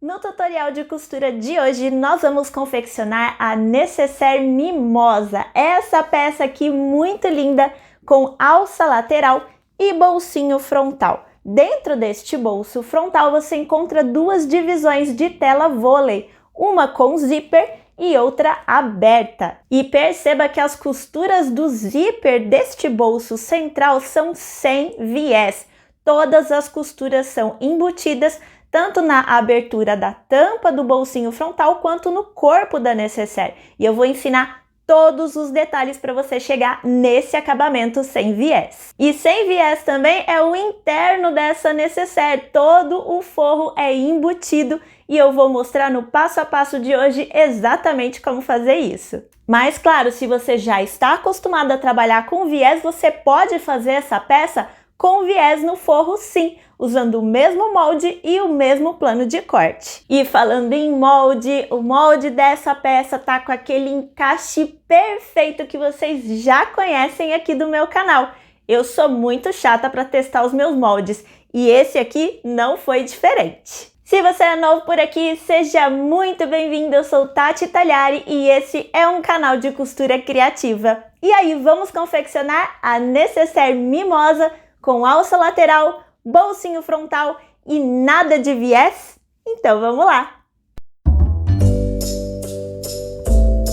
No tutorial de costura de hoje, nós vamos confeccionar a Necessaire Mimosa, essa peça aqui muito linda com alça lateral e bolsinho frontal. Dentro deste bolso frontal você encontra duas divisões de tela vôlei, uma com zíper e outra aberta. E perceba que as costuras do zíper deste bolso central são sem viés. Todas as costuras são embutidas tanto na abertura da tampa do bolsinho frontal quanto no corpo da Necessaire. E eu vou ensinar todos os detalhes para você chegar nesse acabamento sem viés. E sem viés também é o interno dessa Necessaire. Todo o forro é embutido e eu vou mostrar no passo a passo de hoje exatamente como fazer isso. Mas claro, se você já está acostumado a trabalhar com viés, você pode fazer essa peça com viés no forro sim, usando o mesmo molde e o mesmo plano de corte. E falando em molde, o molde dessa peça tá com aquele encaixe perfeito que vocês já conhecem aqui do meu canal. Eu sou muito chata para testar os meus moldes e esse aqui não foi diferente. Se você é novo por aqui, seja muito bem-vindo, eu sou Tati Tagliari e esse é um canal de costura criativa. E aí, vamos confeccionar a Necessaire Mimosa com alça lateral, bolsinho frontal e nada de viés? Então vamos lá!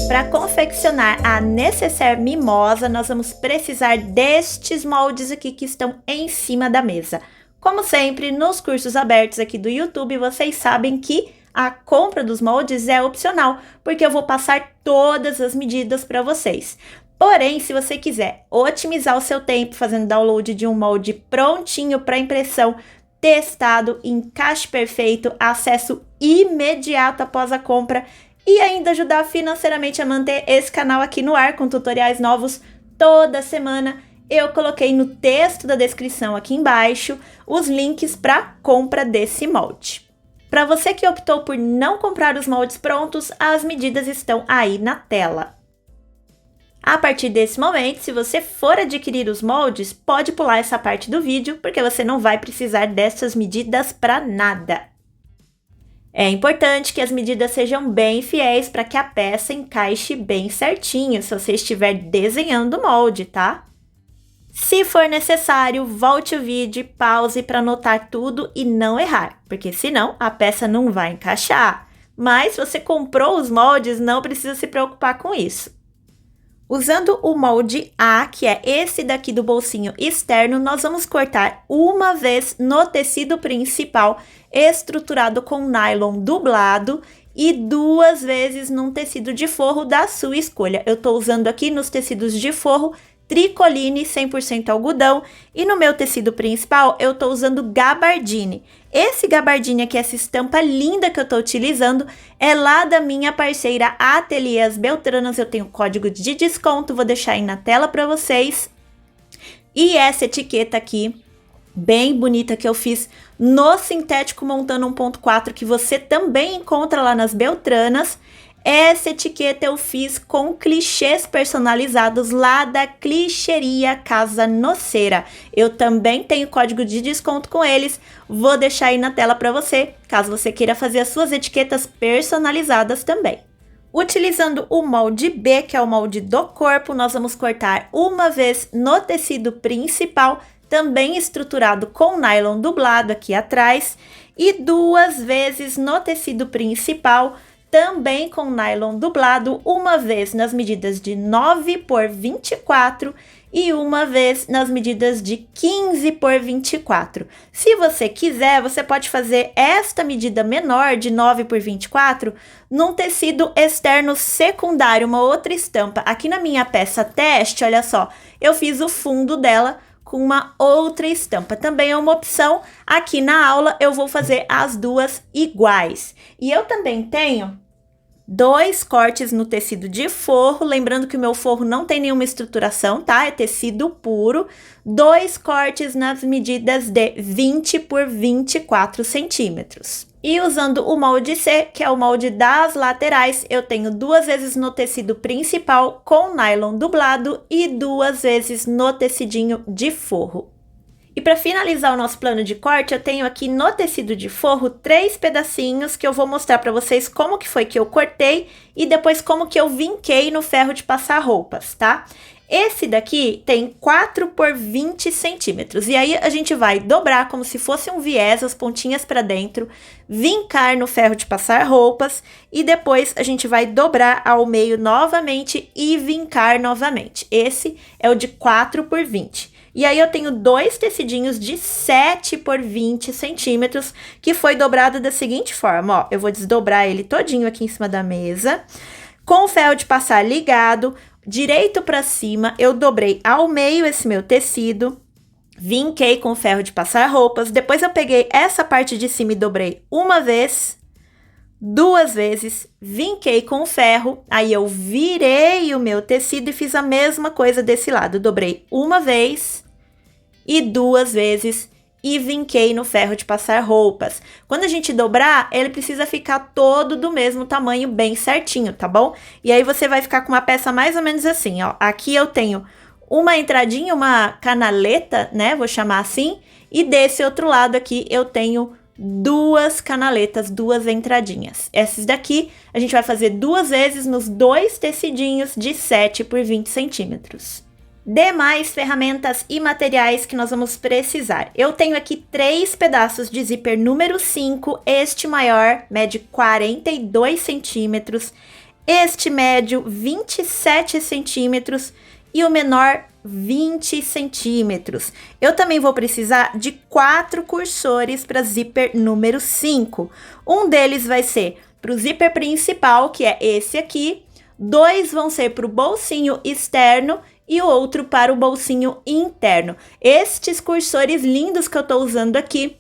Para confeccionar a Necessaire Mimosa, nós vamos precisar destes moldes aqui que estão em cima da mesa. Como sempre, nos cursos abertos aqui do YouTube, vocês sabem que a compra dos moldes é opcional, porque eu vou passar todas as medidas para vocês. Porém, se você quiser otimizar o seu tempo fazendo download de um molde prontinho para impressão, testado, encaixe perfeito, acesso imediato após a compra e ainda ajudar financeiramente a manter esse canal aqui no ar com tutoriais novos toda semana, eu coloquei no texto da descrição aqui embaixo os links para compra desse molde. Para você que optou por não comprar os moldes prontos, as medidas estão aí na tela. A partir desse momento, se você for adquirir os moldes, pode pular essa parte do vídeo, porque você não vai precisar dessas medidas para nada. É importante que as medidas sejam bem fiéis para que a peça encaixe bem certinho, se você estiver desenhando o molde, tá? Se for necessário, volte o vídeo, pause para anotar tudo e não errar, porque senão a peça não vai encaixar. Mas se você comprou os moldes, não precisa se preocupar com isso. Usando o molde A, que é esse daqui do bolsinho externo, nós vamos cortar uma vez no tecido principal, estruturado com nylon dublado, e duas vezes num tecido de forro da sua escolha. Eu tô usando aqui nos tecidos de forro tricoline 100% algodão e no meu tecido principal eu tô usando gabardine. Esse gabardine aqui, essa estampa linda que eu tô utilizando, é lá da minha parceira Ateliês Beltranas. Eu tenho código de desconto, vou deixar aí na tela para vocês. E essa etiqueta aqui, bem bonita, que eu fiz no sintético montando 1.4, que você também encontra lá nas Beltranas. Essa etiqueta eu fiz com clichês personalizados lá da Clicheria Casa Noceira. Eu também tenho código de desconto com eles, vou deixar aí na tela para você, caso você queira fazer as suas etiquetas personalizadas também. Utilizando o molde B, que é o molde do corpo, nós vamos cortar uma vez no tecido principal, também estruturado com nylon dublado aqui atrás, e duas vezes no tecido principal, também com nylon dublado, uma vez nas medidas de 9 por 24 e uma vez nas medidas de 15 por 24. Se você quiser, você pode fazer esta medida menor de 9 por 24 num tecido externo secundário, uma outra estampa. Aqui na minha peça teste, olha só, eu fiz o fundo dela com uma outra estampa. Também é uma opção. Aqui na aula eu vou fazer as duas iguais. E eu também tenho dois cortes no tecido de forro, lembrando que o meu forro não tem nenhuma estruturação, tá? É tecido puro. Dois cortes nas medidas de 20 por 24 centímetros. E usando o molde C, que é o molde das laterais, eu tenho duas vezes no tecido principal com nylon dublado e duas vezes no tecidinho de forro. E para finalizar o nosso plano de corte, eu tenho aqui no tecido de forro 3 pedacinhos que eu vou mostrar para vocês como que foi que eu cortei e depois como que eu vinquei no ferro de passar roupas, tá? Esse daqui tem 4 por 20 centímetros, e aí a gente vai dobrar como se fosse um viés, as pontinhas para dentro, vincar no ferro de passar roupas, e depois a gente vai dobrar ao meio novamente e vincar novamente. Esse é o de 4 por 20. E aí eu tenho 2 tecidinhos de 7 por 20 centímetros, que foi dobrado da seguinte forma, ó. Eu vou desdobrar ele todinho aqui em cima da mesa, com o ferro de passar ligado, direito para cima, eu dobrei ao meio esse meu tecido, vinquei com o ferro de passar roupas, depois eu peguei essa parte de cima e dobrei uma vez, 2 vezes, vinquei com o ferro, aí eu virei o meu tecido e fiz a mesma coisa desse lado, dobrei uma vez e 2 vezes, e vinquei no ferro de passar roupas. Quando a gente dobrar, ele precisa ficar todo do mesmo tamanho, bem certinho, tá bom? E aí você vai ficar com uma peça mais ou menos assim, ó. Aqui eu tenho uma entradinha, uma canaleta, né? Vou chamar assim. E desse outro lado aqui eu tenho 2 canaletas, 2 entradinhas. Esses daqui a gente vai fazer 2 vezes nos 2 tecidinhos de 7 por 20 centímetros. Demais ferramentas e materiais que nós vamos precisar. Eu tenho aqui 3 pedaços de zíper número 5, este maior mede 42 centímetros, este médio 27 centímetros e o menor 20 centímetros. Eu também vou precisar de 4 cursores para zíper número 5. Um deles vai ser para o zíper principal, que é esse aqui, 2 vão ser para o bolsinho externo e o outro para o bolsinho interno. Estes cursores lindos que eu tô usando aqui,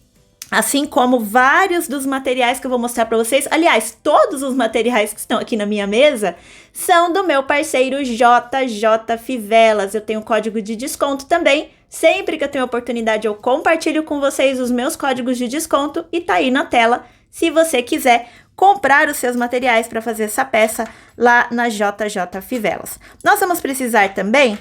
assim como vários dos materiais que eu vou mostrar para vocês, aliás, todos os materiais que estão aqui na minha mesa, são do meu parceiro JJ Fivelas. Eu tenho código de desconto também. Sempre que eu tenho oportunidade, eu compartilho com vocês os meus códigos de desconto e tá aí na tela, se você quiser comprar os seus materiais para fazer essa peça lá na JJ Fivelas. Nós vamos precisar também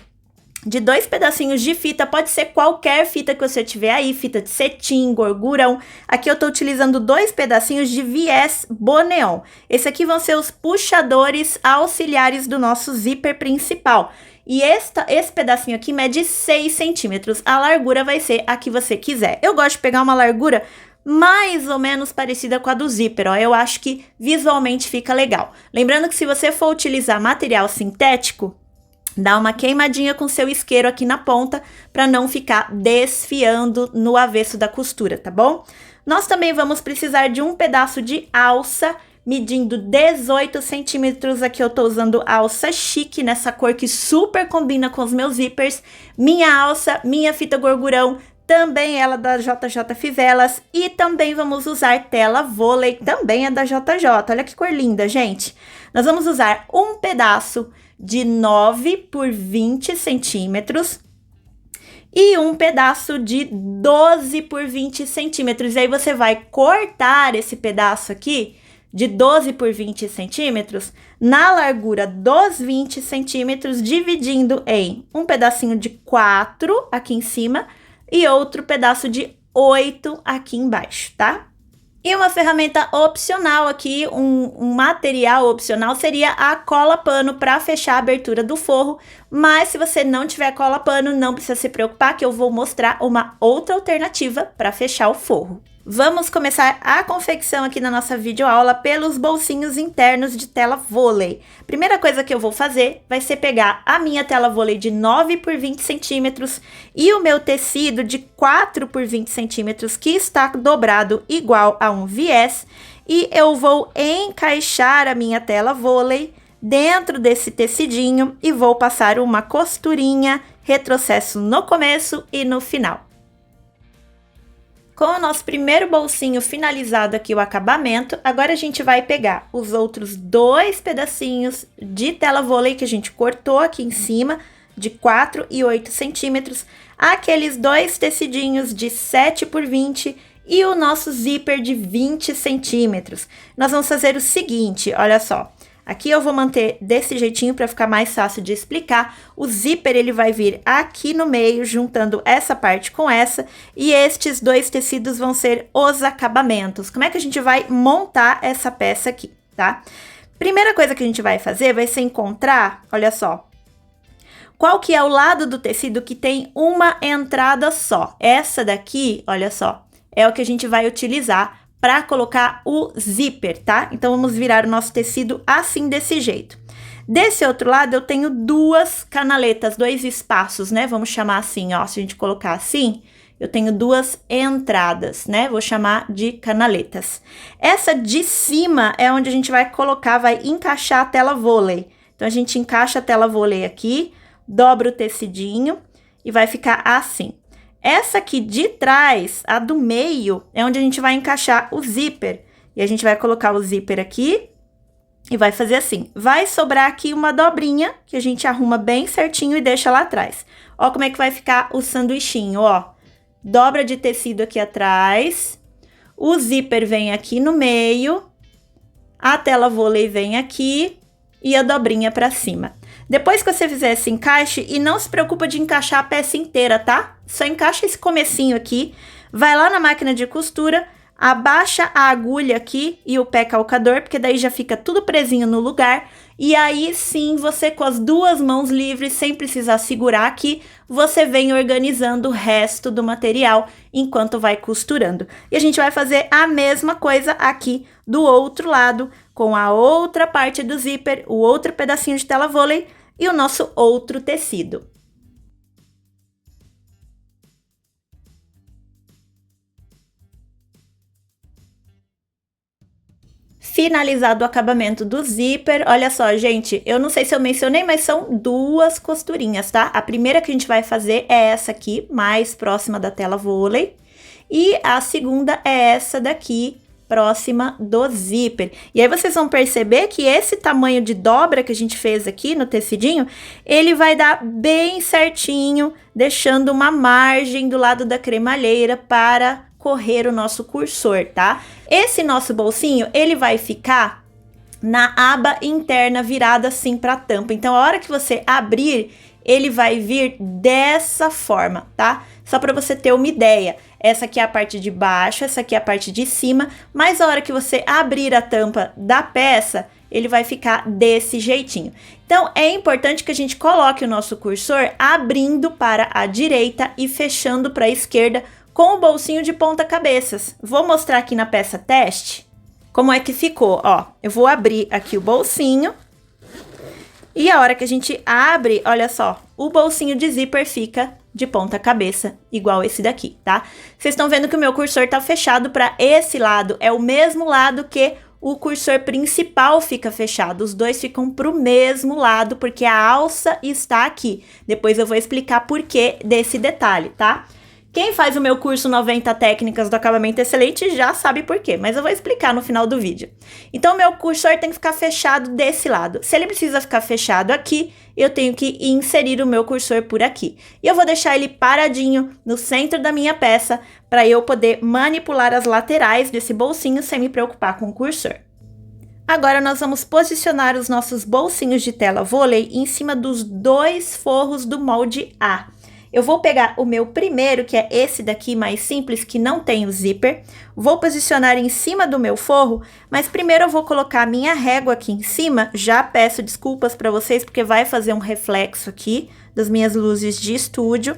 de 2 pedacinhos de fita, pode ser qualquer fita que você tiver aí, fita de cetim, gorgurão. Aqui eu tô utilizando 2 pedacinhos de viés boneon. Esse aqui vão ser os puxadores auxiliares do nosso zíper principal. E esse pedacinho aqui mede 6 centímetros, a largura vai ser a que você quiser. Eu gosto de pegar uma largura mais ou menos parecida com a do zíper, ó. Eu acho que visualmente fica legal. Lembrando que se você for utilizar material sintético, dá uma queimadinha com seu isqueiro aqui na ponta para não ficar desfiando no avesso da costura, tá bom? Nós também vamos precisar de um pedaço de alça medindo 18 centímetros. Aqui eu tô usando alça chique nessa cor que super combina com os meus zíperes. Minha alça, minha fita gorgurão, também ela da JJ Fivelas, e também vamos usar tela vôlei, também é da JJ. Olha que cor linda, gente. Nós vamos usar um pedaço de 9 por 20 centímetros e um pedaço de 12 por 20 centímetros. E aí você vai cortar esse pedaço aqui de 12 por 20 centímetros na largura dos 20 centímetros, dividindo em um pedacinho de 4 aqui em cima e outro pedaço de 8 aqui embaixo, tá? E uma ferramenta opcional aqui, um material opcional, seria a cola pano para fechar a abertura do forro. Mas se você não tiver cola pano, não precisa se preocupar, que eu vou mostrar uma outra alternativa para fechar o forro. Vamos começar a confecção aqui na nossa videoaula pelos bolsinhos internos de tela vôlei. Primeira coisa que eu vou fazer vai ser pegar a minha tela vôlei de 9 por 20 centímetros e o meu tecido de 4 por 20 centímetros, que está dobrado igual a um viés, e eu vou encaixar a minha tela vôlei dentro desse tecidinho e vou passar uma costurinha, retrocesso no começo e no final. Com o nosso primeiro bolsinho finalizado aqui o acabamento, agora a gente vai pegar os outros 2 pedacinhos de tela vôlei que a gente cortou aqui em cima, de 4 e 8 centímetros, aqueles 2 tecidinhos de 7 por 20 e o nosso zíper de 20 centímetros. Nós vamos fazer o seguinte, olha só. Aqui eu vou manter desse jeitinho para ficar mais fácil de explicar. O zíper, ele vai vir aqui no meio, juntando essa parte com essa, e estes dois tecidos vão ser os acabamentos. Como é que a gente vai montar essa peça aqui, tá? Primeira coisa que a gente vai fazer vai ser encontrar, olha só, qual que é o lado do tecido que tem uma entrada só. Essa daqui, olha só, é o que a gente vai utilizar para colocar o zíper, tá? Então, vamos virar o nosso tecido assim, desse jeito. Desse outro lado, eu tenho duas canaletas, dois espaços, né? Vamos chamar assim, ó. Se a gente colocar assim, eu tenho duas entradas, né? Vou chamar de canaletas. Essa de cima é onde a gente vai colocar, vai encaixar a tela vôlei. Então, a gente encaixa a tela vôlei aqui, dobra o tecidinho e vai ficar assim. Essa aqui de trás, a do meio, é onde a gente vai encaixar o zíper. E a gente vai colocar o zíper aqui e vai fazer assim. Vai sobrar aqui uma dobrinha, que a gente arruma bem certinho e deixa lá atrás. Ó como é que vai ficar o sanduichinho, ó. Dobra de tecido aqui atrás, o zíper vem aqui no meio, a tela vôlei vem aqui e a dobrinha pra cima. Depois que você fizer esse encaixe, e não se preocupa de encaixar a peça inteira, tá? Só encaixa esse comecinho aqui, vai lá na máquina de costura, abaixa a agulha aqui e o pé calcador, porque daí já fica tudo presinho no lugar. E aí sim, você com as duas mãos livres, sem precisar segurar aqui, você vem organizando o resto do material enquanto vai costurando. E a gente vai fazer a mesma coisa aqui do outro lado, com a outra parte do zíper, o outro pedacinho de tela vôlei e o nosso outro tecido. Finalizado o acabamento do zíper, olha só, gente, eu não sei se eu mencionei, mas são duas costurinhas, tá? A primeira que a gente vai fazer é essa aqui, mais próxima da tela vôlei, e a segunda é essa daqui, próxima do zíper. E aí vocês vão perceber que esse tamanho de dobra que a gente fez aqui no tecidinho, ele vai dar bem certinho, deixando uma margem do lado da cremalheira para correr o nosso cursor, tá? Esse nosso bolsinho, ele vai ficar na aba interna virada assim para a tampa. Então, a hora que você abrir, ele vai vir dessa forma, tá? Só para você ter uma ideia. Essa aqui é a parte de baixo, essa aqui é a parte de cima, mas a hora que você abrir a tampa da peça, ele vai ficar desse jeitinho. Então, é importante que a gente coloque o nosso cursor abrindo para a direita e fechando para a esquerda com o bolsinho de ponta cabeças. Vou mostrar aqui na peça teste como é que ficou, ó. Eu vou abrir aqui o bolsinho. E a hora que a gente abre, olha só, o bolsinho de zíper fica de ponta cabeça, igual esse daqui, tá? Vocês estão vendo que o meu cursor tá fechado para esse lado, é o mesmo lado que o cursor principal fica fechado. Os dois ficam pro mesmo lado, porque a alça está aqui. Depois eu vou explicar por que desse detalhe, tá? Quem faz o meu curso 90 técnicas do acabamento excelente já sabe por quê, mas eu vou explicar no final do vídeo. Então, o meu cursor tem que ficar fechado desse lado. Se ele precisa ficar fechado aqui, eu tenho que inserir o meu cursor por aqui. E eu vou deixar ele paradinho no centro da minha peça, para eu poder manipular as laterais desse bolsinho sem me preocupar com o cursor. Agora, nós vamos posicionar os nossos bolsinhos de tela vôlei em cima dos dois forros do molde A. Eu vou pegar o meu primeiro, que é esse daqui mais simples, que não tem o zíper. Vou posicionar em cima do meu forro, mas primeiro eu vou colocar a minha régua aqui em cima. Já peço desculpas para vocês, porque vai fazer um reflexo aqui das minhas luzes de estúdio.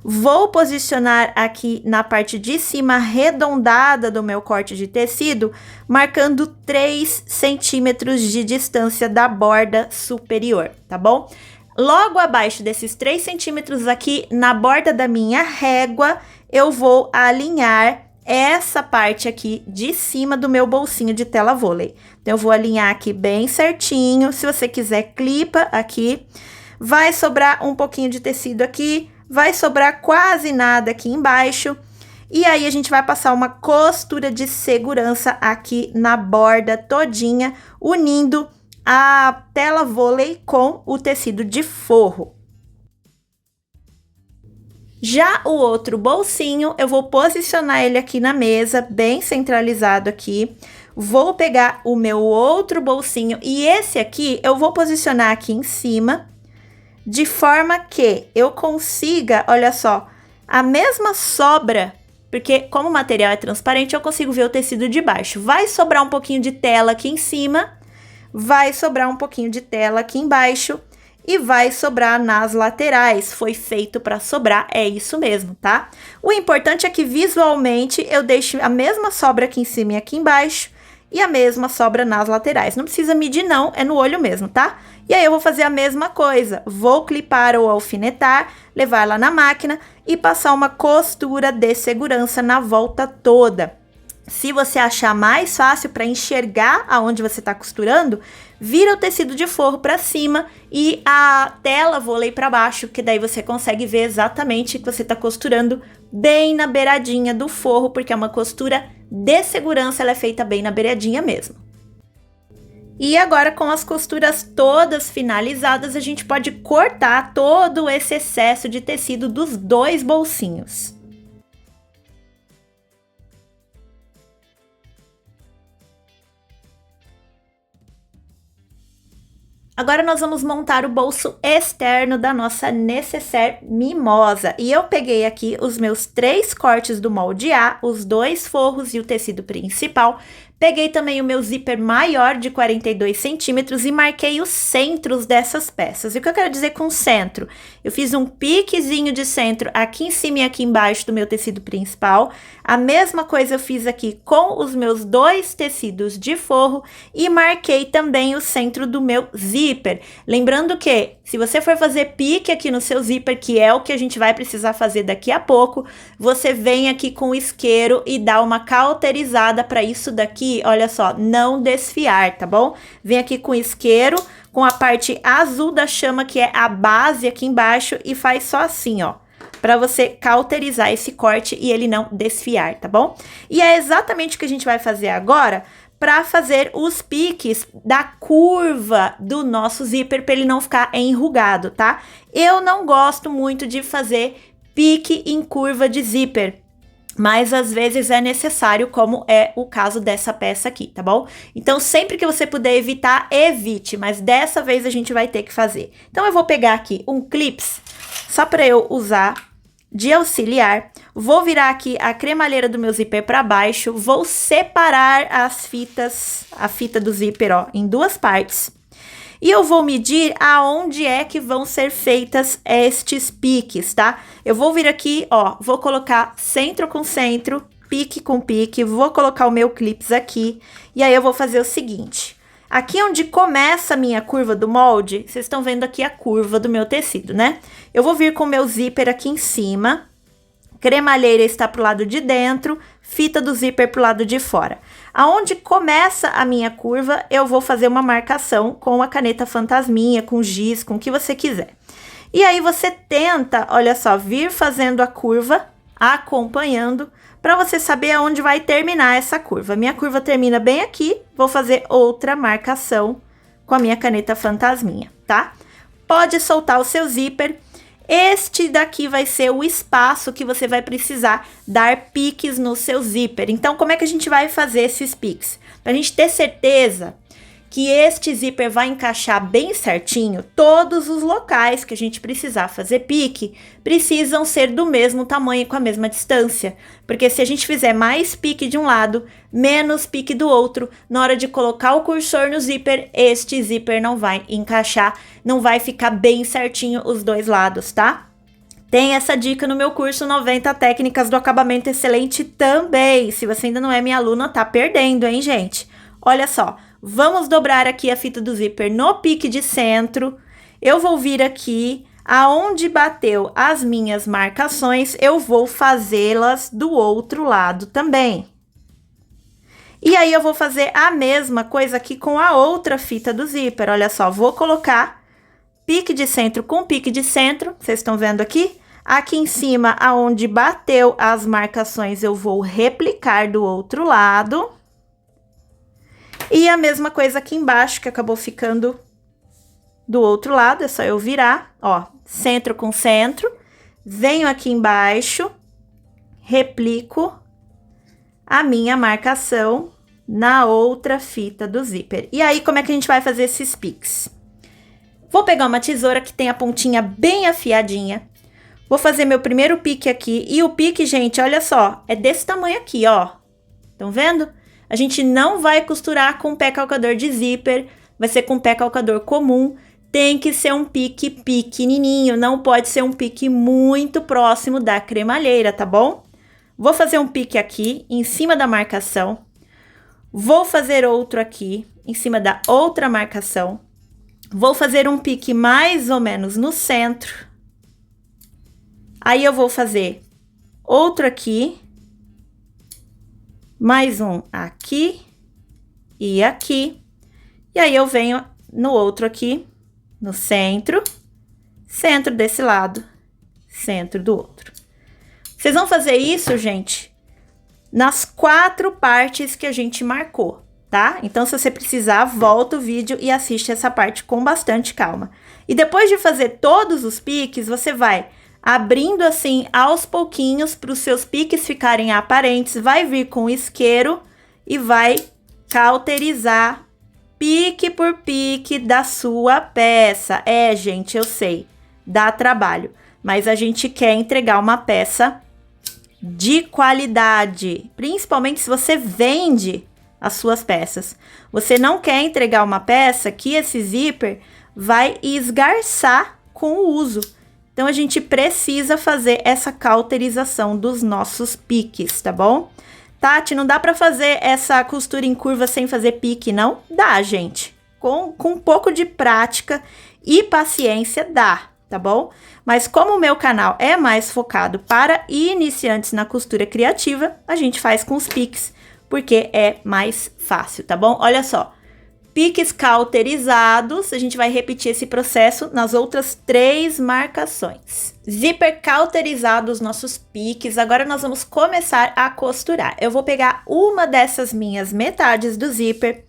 Vou posicionar aqui na parte de cima arredondada do meu corte de tecido, marcando 3 centímetros de distância da borda superior, tá bom? Logo abaixo desses 3 centímetros aqui, na borda da minha régua, eu vou alinhar essa parte aqui de cima do meu bolsinho de tela vôlei. Então, eu vou alinhar aqui bem certinho. Se você quiser, clipa aqui. Vai sobrar um pouquinho de tecido aqui, vai sobrar quase nada aqui embaixo. E aí, a gente vai passar uma costura de segurança aqui na borda todinha, unindo a tela vôlei com o tecido de forro. Já o outro bolsinho, eu vou posicionar ele aqui na mesa, bem centralizado aqui. Vou pegar o meu outro bolsinho e esse aqui eu vou posicionar aqui em cima, de forma que eu consiga, olha só, a mesma sobra, porque como o material é transparente, eu consigo ver o tecido de baixo. Vai sobrar um pouquinho de tela aqui em cima, vai sobrar um pouquinho de tela aqui embaixo e vai sobrar nas laterais. Foi feito para sobrar, é isso mesmo, tá? O importante é que visualmente eu deixe a mesma sobra aqui em cima e aqui embaixo e a mesma sobra nas laterais. Não precisa medir não, é no olho mesmo, tá? E aí eu vou fazer a mesma coisa, vou clipar ou alfinetar, levar lá na máquina e passar uma costura de segurança na volta toda. Se você achar mais fácil para enxergar aonde você está costurando, vira o tecido de forro para cima e a tela vôlei para baixo, que daí você consegue ver exatamente que você está costurando bem na beiradinha do forro, porque é uma costura de segurança, ela é feita bem na beiradinha mesmo. E agora, com as costuras todas finalizadas, a gente pode cortar todo esse excesso de tecido dos dois bolsinhos. Agora nós vamos montar o bolso externo da nossa nécessaire mimosa. E eu peguei aqui os meus 3 cortes do molde A, os 2 forros e o tecido principal. Peguei também o meu zíper maior de 42 centímetros e marquei os centros dessas peças. E o que eu quero dizer com centro? Eu fiz um piquezinho de centro aqui em cima e aqui embaixo do meu tecido principal. A mesma coisa eu fiz aqui com os meus 2 tecidos de forro e marquei também o centro do meu zíper. Lembrando que, se você for fazer pique aqui no seu zíper, que é o que a gente vai precisar fazer daqui a pouco, você vem aqui com o isqueiro e dá uma cauterizada para isso daqui, olha só, não desfiar, tá bom? Vem aqui com o isqueiro, com a parte azul da chama, que é a base aqui embaixo, e faz só assim, ó, para você cauterizar esse corte e ele não desfiar, tá bom? E é exatamente o que a gente vai fazer agora para fazer os piques da curva do nosso zíper, para ele não ficar enrugado, tá? Eu não gosto muito de fazer pique em curva de zíper, mas às vezes é necessário, como é o caso dessa peça aqui, tá bom? Então, sempre que você puder evitar, evite, mas dessa vez a gente vai ter que fazer. Então, eu vou pegar aqui um clips, só para eu usar de auxiliar, vou virar aqui a cremalheira do meu zíper para baixo, vou separar as fitas, a fita do zíper, ó, em 2 partes. E eu vou medir aonde é que vão ser feitas estes piques, tá? Eu vou vir aqui, ó, vou colocar centro com centro, pique com pique, vou colocar o meu clips aqui, e aí eu vou fazer o seguinte. Aqui onde começa a minha curva do molde, vocês estão vendo aqui a curva do meu tecido, né? Eu vou vir com o meu zíper aqui em cima, cremalheira está pro lado de dentro, fita do zíper pro lado de fora. Aonde começa a minha curva, eu vou fazer uma marcação com a caneta fantasminha, com giz, com o que você quiser. E aí você tenta, olha só, vir fazendo a curva, acompanhando, para você saber aonde vai terminar essa curva. Minha curva termina bem aqui, vou fazer outra marcação com a minha caneta fantasminha, tá? Pode soltar o seu zíper. Este daqui vai ser o espaço que você vai precisar dar piques no seu zíper. Então, como é que a gente vai fazer esses piques? Para a gente ter certeza que este zíper vai encaixar bem certinho, todos os locais que a gente precisar fazer pique precisam ser do mesmo tamanho, com a mesma distância. Porque se a gente fizer mais pique de um lado, menos pique do outro, na hora de colocar o cursor no zíper, este zíper não vai encaixar, não vai ficar bem certinho os dois lados, tá? Tem essa dica no meu curso 90 Técnicas do Acabamento Excelente também. Se você ainda não é minha aluna, tá perdendo, hein, gente? Olha só. Vamos dobrar aqui a fita do zíper no pique de centro. Eu vou vir aqui, aonde bateu as minhas marcações, eu vou fazê-las do outro lado também. E aí, eu vou fazer a mesma coisa aqui com a outra fita do zíper. Olha só, vou colocar pique de centro com pique de centro, vocês estão vendo aqui? Aqui em cima, aonde bateu as marcações, eu vou replicar do outro lado. E a mesma coisa aqui embaixo, que acabou ficando do outro lado, é só eu virar, ó, centro com centro, venho aqui embaixo, replico a minha marcação na outra fita do zíper. E aí, como é que a gente vai fazer esses piques? Vou pegar uma tesoura que tem a pontinha bem afiadinha. Vou fazer meu primeiro pique aqui. E o pique, gente, olha só, é desse tamanho aqui, ó. Estão vendo? A gente não vai costurar com pé calcador de zíper, vai ser com pé calcador comum. Tem que ser um pique pequenininho, não pode ser um pique muito próximo da cremalheira, tá bom? Vou fazer um pique aqui, em cima da marcação. Vou fazer outro aqui, em cima da outra marcação. Vou fazer um pique mais ou menos no centro. Aí eu vou fazer outro aqui. Mais um aqui e aqui. E aí eu venho no outro aqui, no centro, centro desse lado, centro do outro. Vocês vão fazer isso, gente, nas 4 partes que a gente marcou, tá? Então, se você precisar, volta o vídeo e assiste essa parte com bastante calma. E depois de fazer todos os piques, você vai abrindo assim aos pouquinhos para os seus piques ficarem aparentes, vai vir com o isqueiro e vai cauterizar pique por pique da sua peça. É, gente, eu sei, dá trabalho, mas a gente quer entregar uma peça de qualidade, principalmente se você vende as suas peças. Você não quer entregar uma peça que esse zíper vai esgarçar com o uso. Então, a gente precisa fazer essa cauterização dos nossos piques, tá bom? Tati, não dá pra fazer essa costura em curva sem fazer pique, não? Dá, gente. Com um pouco de prática e paciência, dá, tá bom? Mas como o meu canal é mais focado para iniciantes na costura criativa, a gente faz com os piques, porque é mais fácil, tá bom? Olha só. Piques cauterizados, a gente vai repetir esse processo nas outras 3 marcações. Zíper cauterizado os nossos piques, agora nós vamos começar a costurar. Eu vou pegar uma dessas minhas metades do zíper,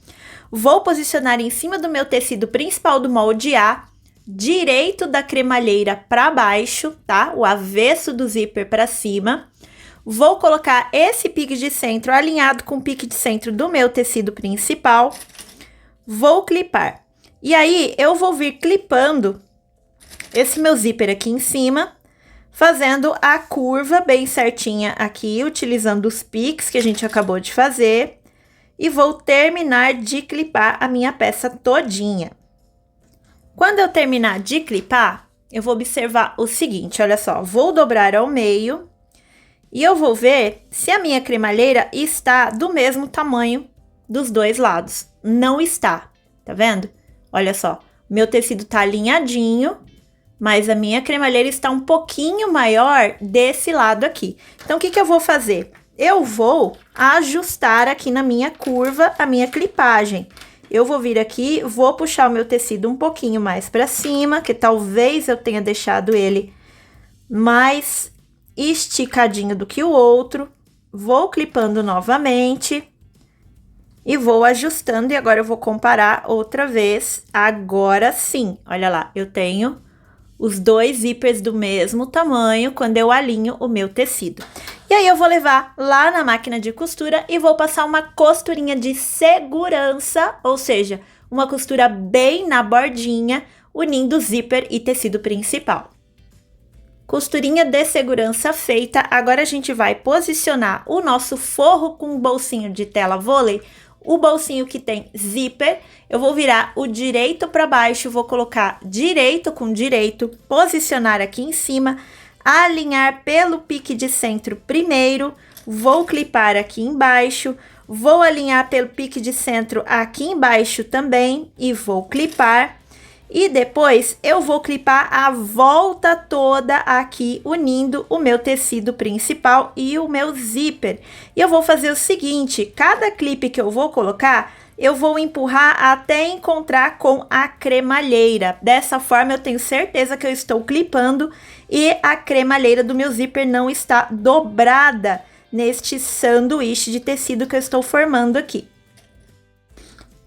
vou posicionar em cima do meu tecido principal do molde A, direito da cremalheira para baixo, tá? O avesso do zíper para cima. Vou colocar esse pique de centro alinhado com o pique de centro do meu tecido principal. Vou clipar. E aí, eu vou vir clipando esse meu zíper aqui em cima, fazendo a curva bem certinha aqui, utilizando os piques que a gente acabou de fazer. E vou terminar de clipar a minha peça todinha. Quando eu terminar de clipar, eu vou observar o seguinte, olha só. Vou dobrar ao meio e eu vou ver se a minha cremalheira está do mesmo tamanho dos 2 lados. Não está, tá vendo? Olha só, meu tecido tá alinhadinho, mas a minha cremalheira está um pouquinho maior desse lado aqui. Então, o que que eu vou fazer? Eu vou ajustar aqui na minha curva a minha clipagem. Eu vou vir aqui, vou puxar o meu tecido um pouquinho mais para cima, que talvez eu tenha deixado ele mais esticadinho do que o outro. Vou clipando novamente. E vou ajustando, e agora eu vou comparar outra vez. Agora sim, olha lá, eu tenho os 2 zíperes do mesmo tamanho quando eu alinho o meu tecido. E aí, eu vou levar lá na máquina de costura e vou passar uma costurinha de segurança, ou seja, uma costura bem na bordinha, unindo zíper e tecido principal. Costurinha de segurança feita, agora a gente vai posicionar o nosso forro com bolsinho de tela vôlei. O bolsinho que tem zíper, eu vou virar o direito para baixo, vou colocar direito com direito, posicionar aqui em cima, alinhar pelo pique de centro primeiro, vou clipar aqui embaixo, vou alinhar pelo pique de centro aqui embaixo também e vou clipar. E depois eu vou clipar a volta toda aqui, unindo o meu tecido principal e o meu zíper. E eu vou fazer o seguinte, cada clipe que eu vou colocar, eu vou empurrar até encontrar com a cremalheira. Dessa forma, eu tenho certeza que eu estou clipando e a cremalheira do meu zíper não está dobrada neste sanduíche de tecido que eu estou formando aqui.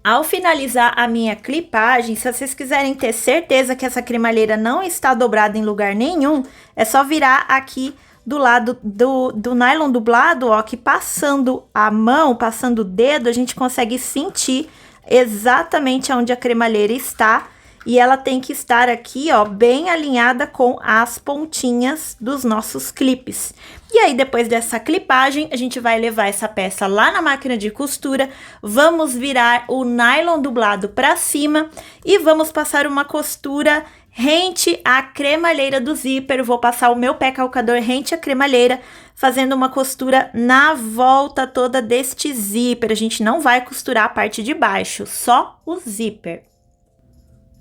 Ao finalizar a minha clipagem, se vocês quiserem ter certeza que essa cremalheira não está dobrada em lugar nenhum, é só virar aqui do lado do nylon dublado, ó, que passando a mão, passando o dedo, a gente consegue sentir exatamente onde a cremalheira está. E ela tem que estar aqui, ó, bem alinhada com as pontinhas dos nossos clipes. E aí, depois dessa clipagem, a gente vai levar essa peça lá na máquina de costura, vamos virar o nylon dublado para cima e vamos passar uma costura rente à cremalheira do zíper. Vou passar o meu pé calcador rente à cremalheira, fazendo uma costura na volta toda deste zíper. A gente não vai costurar a parte de baixo, só o zíper.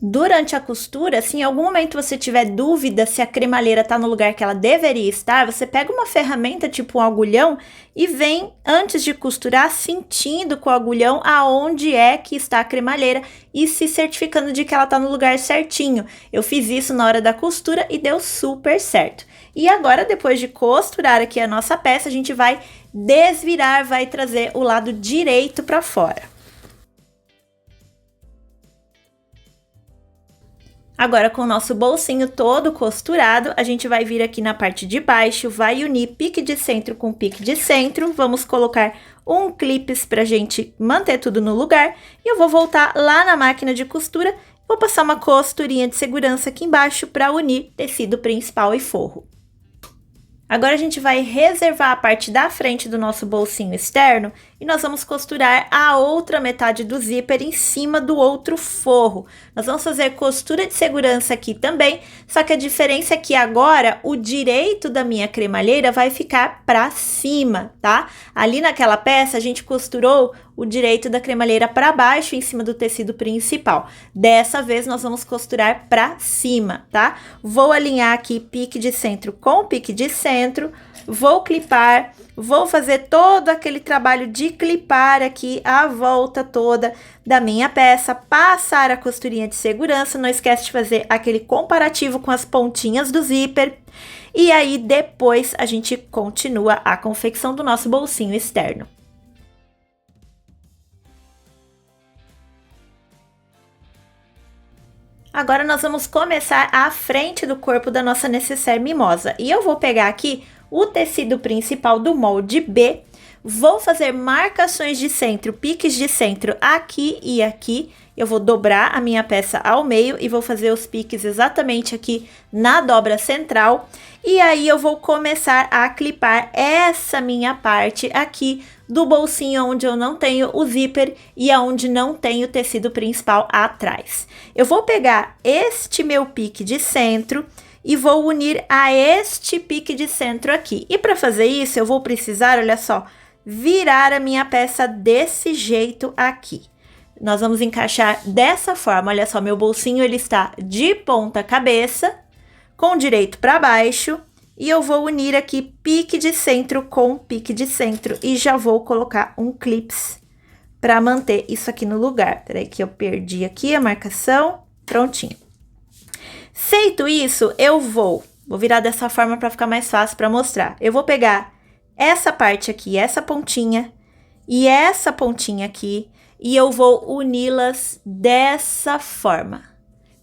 Durante a costura, se em algum momento você tiver dúvida se a cremalheira tá no lugar que ela deveria estar, você pega uma ferramenta tipo um agulhão e vem, antes de costurar, sentindo com o agulhão aonde é que está a cremalheira e se certificando de que ela tá no lugar certinho. Eu fiz isso na hora da costura e deu super certo. E agora, depois de costurar aqui a nossa peça, a gente vai desvirar, vai trazer o lado direito para fora. Agora, com o nosso bolsinho todo costurado, a gente vai vir aqui na parte de baixo, vai unir pique de centro com pique de centro. Vamos colocar um clips pra gente manter tudo no lugar. E eu vou voltar lá na máquina de costura, vou passar uma costurinha de segurança aqui embaixo para unir tecido principal e forro. Agora a gente vai reservar a parte da frente do nosso bolsinho externo e nós vamos costurar a outra metade do zíper em cima do outro forro. Nós vamos fazer costura de segurança aqui também, só que a diferença é que agora o direito da minha cremalheira vai ficar para cima, tá? Ali naquela peça a gente costurou o direito da cremalheira para baixo em cima do tecido principal. Dessa vez nós vamos costurar para cima, tá? Vou alinhar aqui pique de centro com pique de centro, vou clipar, vou fazer todo aquele trabalho de clipar aqui a volta toda da minha peça, passar a costurinha de segurança, não esquece de fazer aquele comparativo com as pontinhas do zíper, e aí depois a gente continua a confecção do nosso bolsinho externo. Agora nós vamos começar a frente do corpo da nossa nécessaire mimosa. E eu vou pegar aqui o tecido principal do molde B, vou fazer marcações de centro, piques de centro aqui e aqui. Eu vou dobrar a minha peça ao meio e vou fazer os piques exatamente aqui na dobra central. E aí eu vou começar a clipar essa minha parte aqui do bolsinho onde eu não tenho o zíper e aonde não tenho o tecido principal atrás. Eu vou pegar este meu pique de centro e vou unir a este pique de centro aqui. E para fazer isso, eu vou precisar, olha só, virar a minha peça desse jeito aqui. Nós vamos encaixar dessa forma, olha só, meu bolsinho ele está de ponta cabeça, com o direito para baixo, e eu vou unir aqui pique de centro com pique de centro, e já vou colocar um clips para manter isso aqui no lugar. Peraí que eu perdi aqui a marcação, prontinho. Feito isso, eu vou virar dessa forma para ficar mais fácil para mostrar. Eu vou pegar essa parte aqui, essa pontinha e essa pontinha aqui, e eu vou uni-las dessa forma.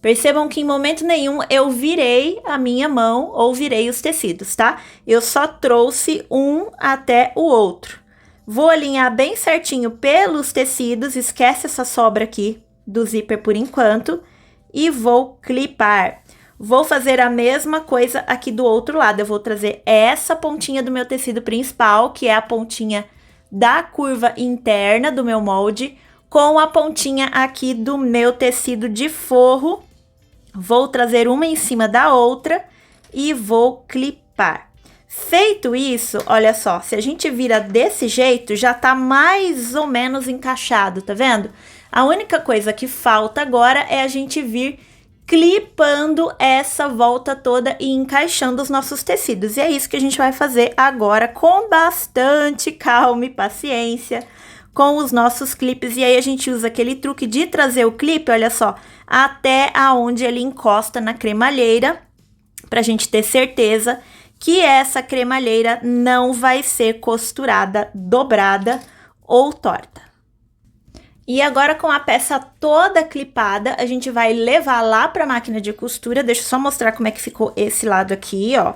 Percebam que em momento nenhum eu virei a minha mão ou virei os tecidos, tá? Eu só trouxe um até o outro. Vou alinhar bem certinho pelos tecidos, esquece essa sobra aqui do zíper por enquanto, e vou clipar. Vou fazer a mesma coisa aqui do outro lado. Eu vou trazer essa pontinha do meu tecido principal, que é a pontinha da curva interna do meu molde, com a pontinha aqui do meu tecido de forro. Vou trazer uma em cima da outra e vou clipar. Feito isso, olha só, se a gente vira desse jeito, já tá mais ou menos encaixado, tá vendo? A única coisa que falta agora é a gente vir clipando essa volta toda e encaixando os nossos tecidos. E é isso que a gente vai fazer agora com bastante calma e paciência com os nossos clipes. E aí a gente usa aquele truque de trazer o clipe, olha só, até aonde ele encosta na cremalheira, pra gente ter certeza que essa cremalheira não vai ser costurada, dobrada ou torta. E agora, com a peça toda clipada, a gente vai levar lá para a máquina de costura. Deixa eu só mostrar como é que ficou esse lado aqui, ó.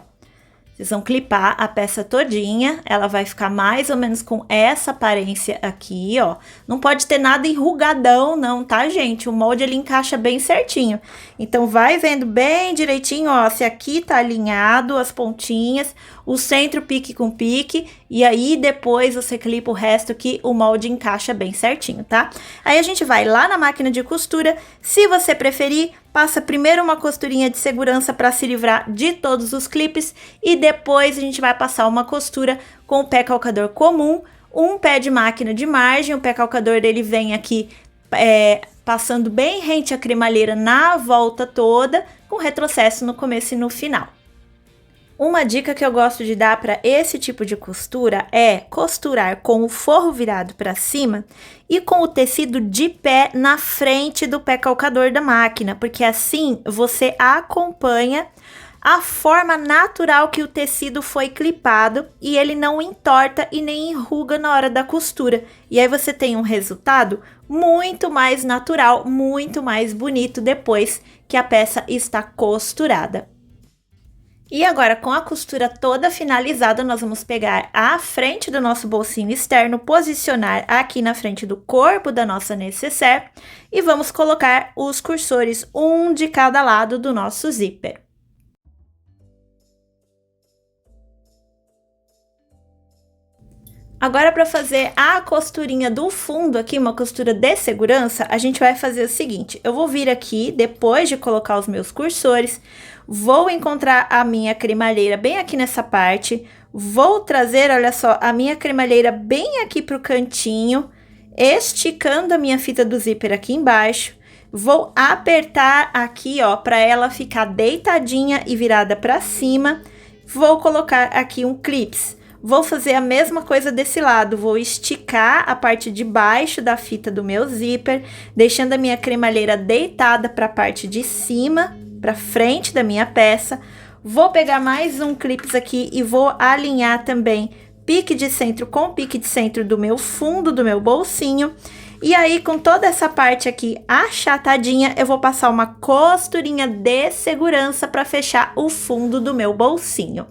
Vocês vão clipar a peça todinha, ela vai ficar mais ou menos com essa aparência aqui, ó. Não pode ter nada enrugadão não, tá, gente? O molde ele encaixa bem certinho. Então, vai vendo bem direitinho, ó, se aqui tá alinhado as pontinhas, o centro pique com pique, e aí depois você clipa o resto que o molde encaixa bem certinho, tá? Aí a gente vai lá na máquina de costura, se você preferir, passa primeiro uma costurinha de segurança para se livrar de todos os clipes e depois a gente vai passar uma costura com o pé calcador comum, um pé de máquina de margem. O pé calcador ele vem aqui passando bem rente à cremalheira na volta toda, com retrocesso no começo e no final. Uma dica que eu gosto de dar para esse tipo de costura é costurar com o forro virado para cima e com o tecido de pé na frente do pé calcador da máquina, porque assim você acompanha a forma natural que o tecido foi clipado e ele não entorta e nem enruga na hora da costura. E aí você tem um resultado muito mais natural, muito mais bonito depois que a peça está costurada. E agora, com a costura toda finalizada, nós vamos pegar a frente do nosso bolsinho externo, posicionar aqui na frente do corpo da nossa nécessaire e vamos colocar os cursores, um de cada lado do nosso zíper. Agora, para fazer a costurinha do fundo aqui, uma costura de segurança, a gente vai fazer o seguinte: eu vou vir aqui, depois de colocar os meus cursores, vou encontrar a minha cremalheira bem aqui nessa parte, vou trazer, olha só, a minha cremalheira bem aqui pro cantinho, esticando a minha fita do zíper aqui embaixo, vou apertar aqui, ó, para ela ficar deitadinha e virada para cima, vou colocar aqui um clips. Vou fazer a mesma coisa desse lado, vou esticar a parte de baixo da fita do meu zíper, deixando a minha cremalheira deitada para a parte de cima, para frente da minha peça. Vou pegar mais um clips aqui e vou alinhar também pique de centro com pique de centro do meu fundo do meu bolsinho. E aí, com toda essa parte aqui achatadinha, eu vou passar uma costurinha de segurança para fechar o fundo do meu bolsinho.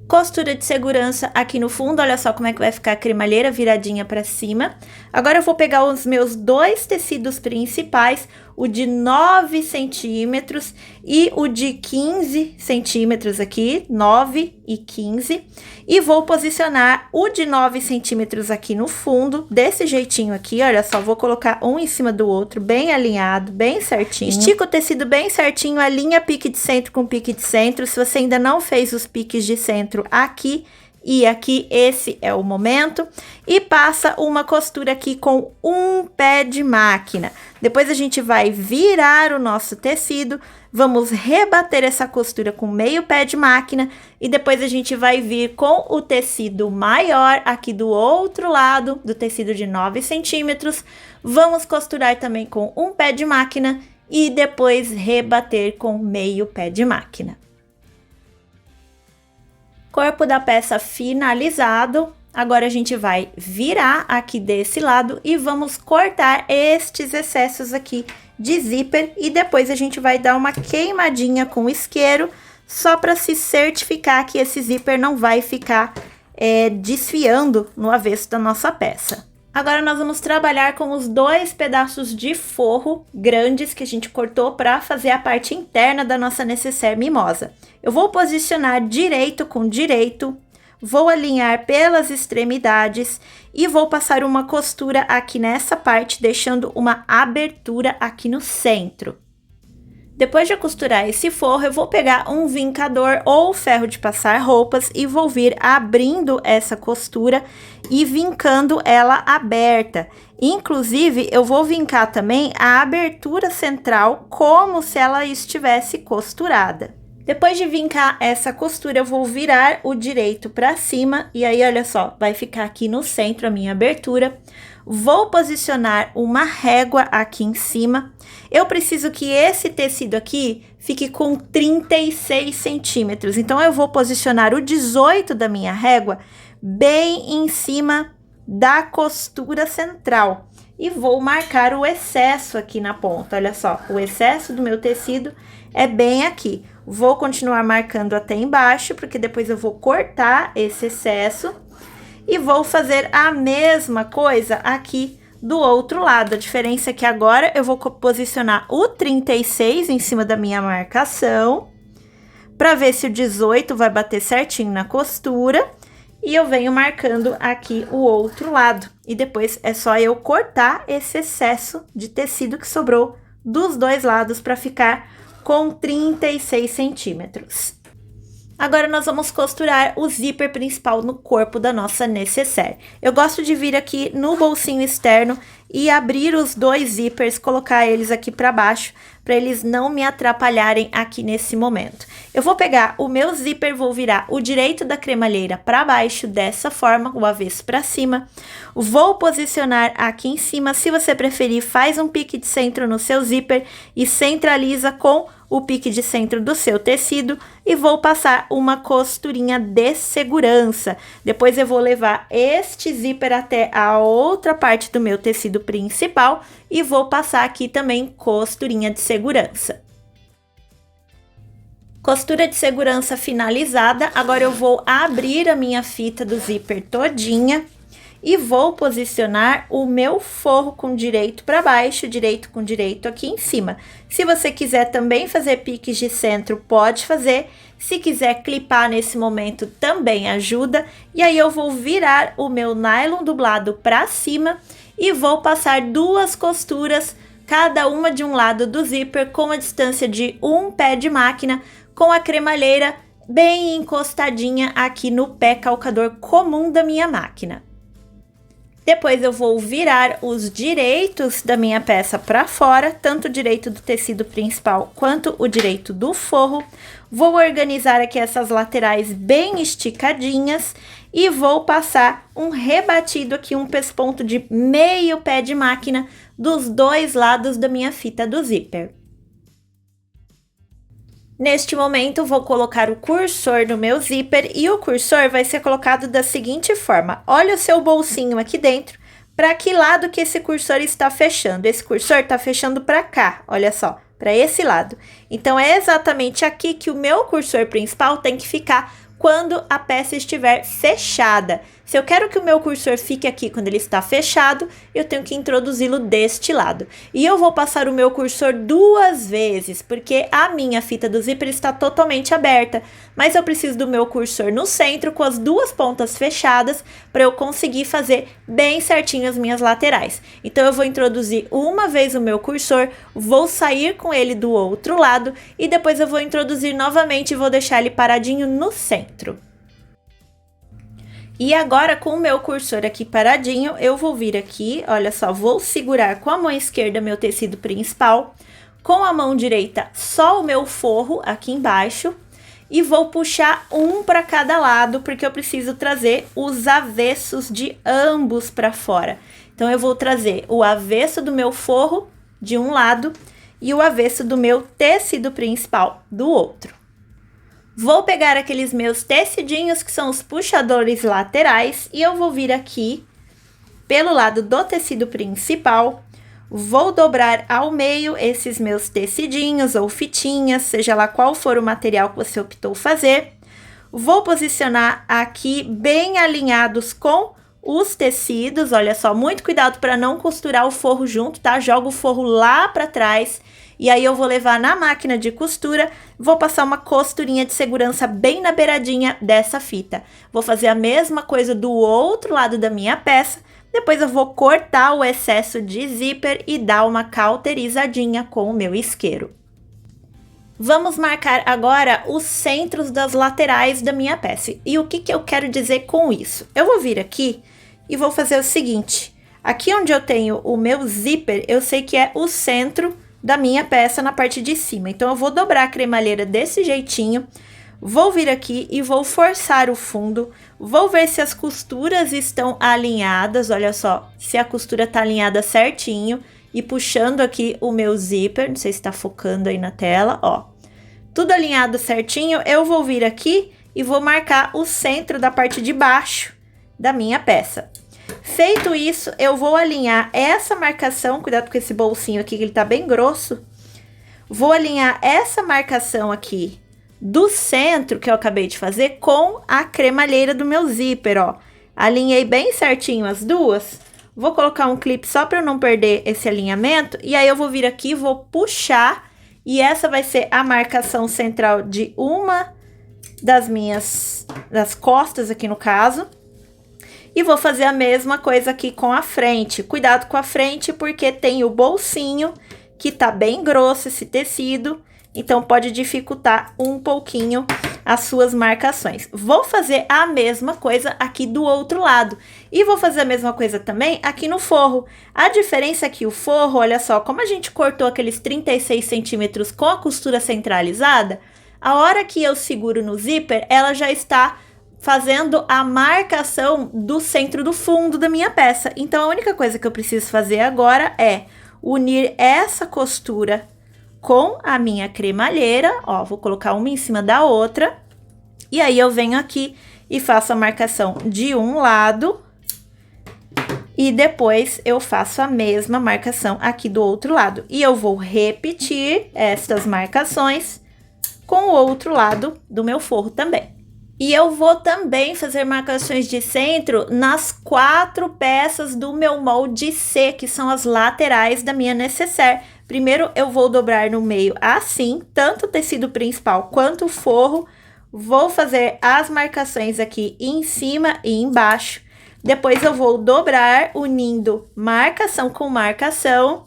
Costura de segurança aqui no fundo, olha só como é que vai ficar a cremalheira viradinha para cima. Agora eu vou pegar os meus dois tecidos principais, o de 9 centímetros e o de 15 centímetros aqui, 9 e 15. E vou posicionar o de 9 centímetros aqui no fundo, desse jeitinho aqui, olha só, vou colocar um em cima do outro, bem alinhado, bem certinho. Estica o tecido bem certinho, alinha pique de centro com pique de centro. Se você ainda não fez os piques de centro aqui e aqui, esse é o momento. E passa uma costura aqui com um pé de máquina. Depois a gente vai virar o nosso tecido, vamos rebater essa costura com meio pé de máquina e depois a gente vai vir com o tecido maior aqui do outro lado, do tecido de 9 centímetros. Vamos costurar também com um pé de máquina e depois rebater com meio pé de máquina. Corpo da peça finalizado. Agora a gente vai virar aqui desse lado e vamos cortar estes excessos aqui de zíper e depois a gente vai dar uma queimadinha com o isqueiro só para se certificar que esse zíper não vai ficar desfiando no avesso da nossa peça. Agora nós vamos trabalhar com os dois pedaços de forro grandes que a gente cortou para fazer a parte interna da nossa nécessaire mimosa. Eu vou posicionar direito com direito, vou alinhar pelas extremidades e vou passar uma costura aqui nessa parte, deixando uma abertura aqui no centro. Depois de costurar esse forro, eu vou pegar um vincador ou ferro de passar roupas e vou vir abrindo essa costura e vincando ela aberta. Inclusive, eu vou vincar também a abertura central como se ela estivesse costurada. Depois de vincar essa costura, eu vou virar o direito para cima e aí, olha só, vai ficar aqui no centro a minha abertura. Vou posicionar uma régua aqui em cima. Eu preciso que esse tecido aqui fique com 36 centímetros. Então, eu vou posicionar o 18 da minha régua bem em cima da costura central. E vou marcar o excesso aqui na ponta. Olha só, o excesso do meu tecido é bem aqui. Vou continuar marcando até embaixo, porque depois eu vou cortar esse excesso. E vou fazer a mesma coisa aqui do outro lado. A diferença é que agora eu vou posicionar o 36 em cima da minha marcação, para ver se o 18 vai bater certinho na costura. E eu venho marcando aqui o outro lado. E depois é só eu cortar esse excesso de tecido que sobrou dos dois lados para ficar com 36 centímetros. Agora, nós vamos costurar o zíper principal no corpo da nossa nécessaire. Eu gosto de vir aqui no bolsinho externo e abrir os dois zíperes, colocar eles aqui para baixo, para eles não me atrapalharem aqui nesse momento. Eu vou pegar o meu zíper, vou virar o direito da cremalheira para baixo, dessa forma, o avesso para cima. Vou posicionar aqui em cima, se você preferir, faz um pique de centro no seu zíper e centraliza com o pique de centro do seu tecido e vou passar uma costurinha de segurança. Depois eu vou levar este zíper até a outra parte do meu tecido principal e vou passar aqui também costurinha de segurança. Costura de segurança finalizada, agora eu vou abrir a minha fita do zíper todinha e vou posicionar o meu forro com direito para baixo, direito com direito aqui em cima. Se você quiser também fazer piques de centro, pode fazer. Se quiser clipar nesse momento, também ajuda. E aí eu vou virar o meu nylon dublado para cima e vou passar duas costuras, cada uma de um lado do zíper, com a distância de um pé de máquina, com a cremalheira bem encostadinha aqui no pé calcador comum da minha máquina. Depois eu vou virar os direitos da minha peça para fora, tanto o direito do tecido principal quanto o direito do forro. Vou organizar aqui essas laterais bem esticadinhas e vou passar um rebatido aqui, um pesponto de meio pé de máquina dos dois lados da minha fita do zíper. Neste momento, vou colocar o cursor no meu zíper e o cursor vai ser colocado da seguinte forma. Olha o seu bolsinho aqui dentro, para que lado que esse cursor está fechando. Esse cursor está fechando para cá, olha só, para esse lado. Então, é exatamente aqui que o meu cursor principal tem que ficar quando a peça estiver fechada. Se eu quero que o meu cursor fique aqui quando ele está fechado, eu tenho que introduzi-lo deste lado. E eu vou passar o meu cursor duas vezes, porque a minha fita do zíper está totalmente aberta. Mas eu preciso do meu cursor no centro, com as duas pontas fechadas, para eu conseguir fazer bem certinho as minhas laterais. Então, eu vou introduzir uma vez o meu cursor, vou sair com ele do outro lado, e depois eu vou introduzir novamente e vou deixar ele paradinho no centro. E agora, com o meu cursor aqui paradinho, eu vou vir aqui, olha só, vou segurar com a mão esquerda meu tecido principal, com a mão direita só o meu forro aqui embaixo, e vou puxar um para cada lado, porque eu preciso trazer os avessos de ambos para fora. Então, eu vou trazer o avesso do meu forro de um lado e o avesso do meu tecido principal do outro. Vou pegar aqueles meus tecidinhos, que são os puxadores laterais, e eu vou vir aqui pelo lado do tecido principal, vou dobrar ao meio esses meus tecidinhos ou fitinhas, seja lá qual for o material que você optou fazer. Vou posicionar aqui bem alinhados com os tecidos, olha só, muito cuidado para não costurar o forro junto, tá? Joga o forro lá para trás. E aí eu vou levar na máquina de costura, vou passar uma costurinha de segurança bem na beiradinha dessa fita. Vou fazer a mesma coisa do outro lado da minha peça, depois eu vou cortar o excesso de zíper e dar uma cauterizadinha com o meu isqueiro. Vamos marcar agora os centros das laterais da minha peça. E o que eu quero dizer com isso? Eu vou vir aqui e vou fazer o seguinte, aqui onde eu tenho o meu zíper, eu sei que é o centro da minha peça na parte de cima. Então, eu vou dobrar a cremalheira desse jeitinho, vou vir aqui e vou forçar o fundo, vou ver se as costuras estão alinhadas, olha só, se a costura tá alinhada certinho, e puxando aqui o meu zíper, não sei se tá focando aí na tela, ó. Tudo alinhado certinho, eu vou vir aqui e vou marcar o centro da parte de baixo da minha peça. Feito isso, eu vou alinhar essa marcação, cuidado com esse bolsinho aqui, que ele tá bem grosso. Vou alinhar essa marcação aqui do centro que eu acabei de fazer com a cremalheira do meu zíper, ó. Alinhei bem certinho as duas. Vou colocar um clipe só para eu não perder esse alinhamento. E aí eu vou vir aqui, vou puxar. E essa vai ser a marcação central de uma das costas aqui no caso. E vou fazer a mesma coisa aqui com a frente. Cuidado com a frente porque tem o bolsinho que tá bem grosso esse tecido. Então, pode dificultar um pouquinho as suas marcações. Vou fazer a mesma coisa aqui do outro lado. E vou fazer a mesma coisa também aqui no forro. A diferença é que o forro, olha só, como a gente cortou aqueles 36 centímetros com a costura centralizada, a hora que eu seguro no zíper, ela já está fazendo a marcação do centro do fundo da minha peça. Então, a única coisa que eu preciso fazer agora é unir essa costura com a minha cremalheira, ó, vou colocar uma em cima da outra, e aí eu venho aqui e faço a marcação de um lado, e depois eu faço a mesma marcação aqui do outro lado. E eu vou repetir estas marcações com o outro lado do meu forro também. E eu vou também fazer marcações de centro nas 4 peças do meu molde C, que são as laterais da minha nécessaire. Primeiro, eu vou dobrar no meio assim, tanto o tecido principal quanto o forro. Vou fazer as marcações aqui em cima e embaixo. Depois, eu vou dobrar, unindo marcação com marcação.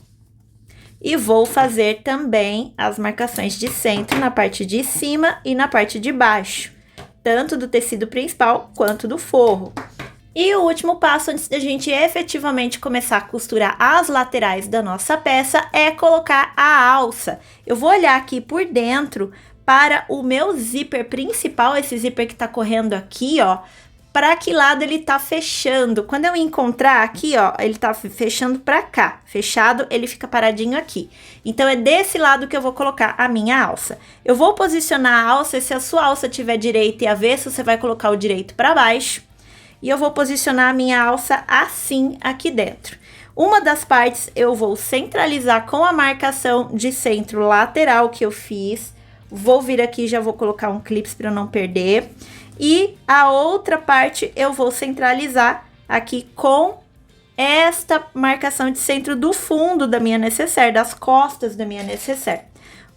E vou fazer também as marcações de centro na parte de cima e na parte de baixo, tanto do tecido principal quanto do forro. E o último passo antes da gente efetivamente começar a costurar as laterais da nossa peça é colocar a alça. Eu vou olhar aqui por dentro para o meu zíper principal, esse zíper que tá correndo aqui, ó, para que lado ele tá fechando. Quando eu encontrar aqui, ó, ele tá fechando para cá. Fechado, ele fica paradinho aqui. Então, é desse lado que eu vou colocar a minha alça. Eu vou posicionar a alça, se a sua alça tiver direita e avesso, você vai colocar o direito para baixo. E eu vou posicionar a minha alça assim aqui dentro. Uma das partes eu vou centralizar com a marcação de centro lateral que eu fiz. Vou vir aqui e já vou colocar um clipe para não perder. E a outra parte eu vou centralizar aqui com esta marcação de centro do fundo da minha nécessaire, das costas da minha nécessaire.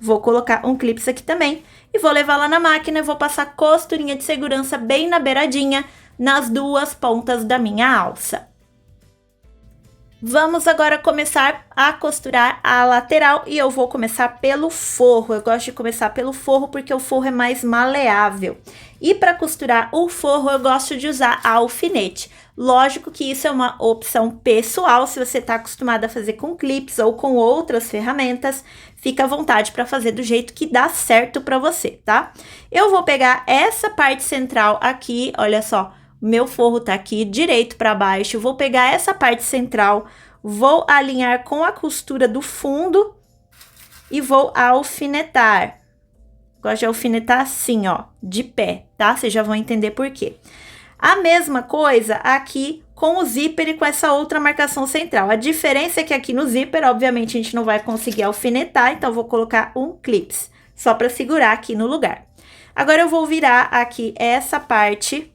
Vou colocar um clipe aqui também e vou levar lá na máquina e vou passar costurinha de segurança bem na beiradinha, nas duas pontas da minha alça. Vamos agora começar a costurar a lateral e eu vou começar pelo forro. Eu gosto de começar pelo forro porque o forro é mais maleável. E para costurar o forro eu gosto de usar alfinete. Lógico que isso é uma opção pessoal, se você está acostumado a fazer com clips ou com outras ferramentas, fica à vontade para fazer do jeito que dá certo para você, tá? Eu vou pegar essa parte central aqui, olha só. Meu forro tá aqui direito para baixo, vou pegar essa parte central, vou alinhar com a costura do fundo e vou alfinetar. Gosto de alfinetar assim, ó, de pé, tá? Vocês já vão entender por quê. A mesma coisa aqui com o zíper e com essa outra marcação central. A diferença é que aqui no zíper, obviamente, a gente não vai conseguir alfinetar, então vou colocar um clips, só para segurar aqui no lugar. Agora eu vou virar aqui essa parte.